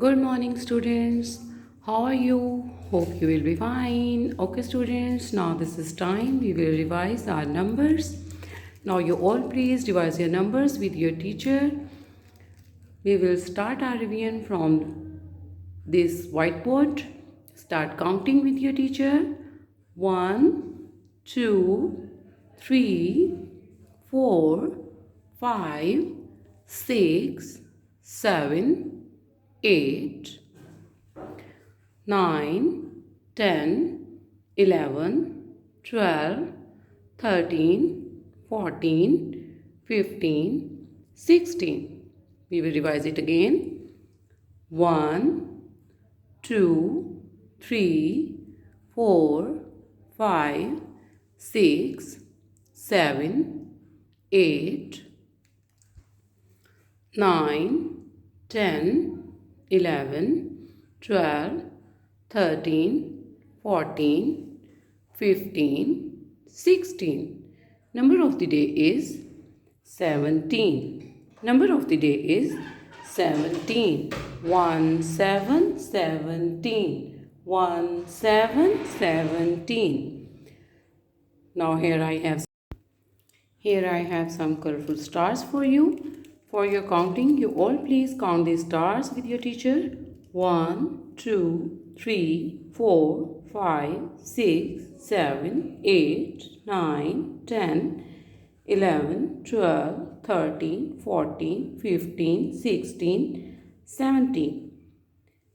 Good morning, students. How are you? Hope you will be fine. Okay, students, now this is time we will revise our numbers. Now, you all please revise your numbers with your teacher. We will start our revision from this whiteboard. Start counting with your teacher. 1, 2, 3, 4, 5, 6, 7, 8, 9, 10, 11, 12, 13, 14, 15, 16. We will revise it again. 1, 2, 3, 4, 5, 6, 7, 8, 9, 10, 11, 12, 13, 14, 15, 16. Number of the day is 17. Number of the day is 17. 1, 7, 17. 1, 7, 17. Now here I have some colorful stars for you. For your counting, you all please count the stars with your teacher. 1, 2, 3, 4, 5, 6, 7, 8, 9, 10, 11, 12, 13, 14, 15, 16, 17.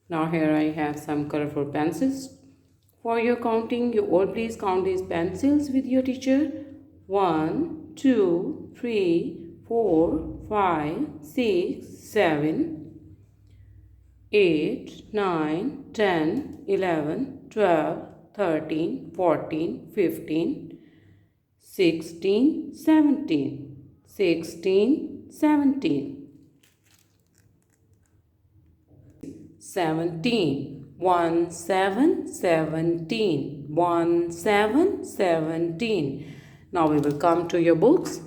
Now here I have some colorful pencils. For your counting, you all please count these pencils with your teacher. 1, 2, 3, 4, 5, 6, 7, 8, 9, 10, 11, 12, 13, 14, 15, 16, 17. 16, 17. 17. 1, 7, 17. 1, 7, 17. Now we will come to your books.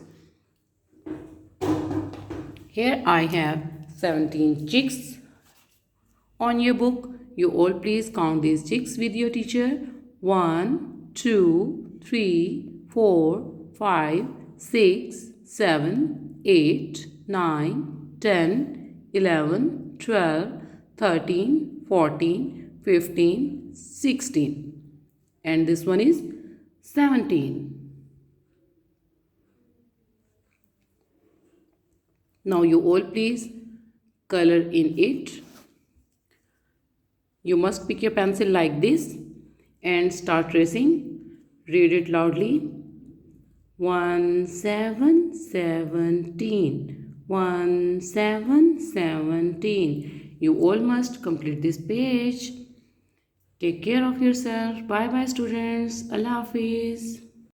Here I have 17 chicks on your book. You all please count these chicks with your teacher. 1, 2, 3, 4, 5, 6, 7, 8, 9, 10, 11, 12, 13, 14, 15, 16. And this one is 17. Now you all please color in it. You must pick your pencil like this and start tracing. Read it loudly. 1, 7, 17. 1, 7, 17. You all must complete this page. Take care of yourself. Bye bye, students. Allah Hafiz.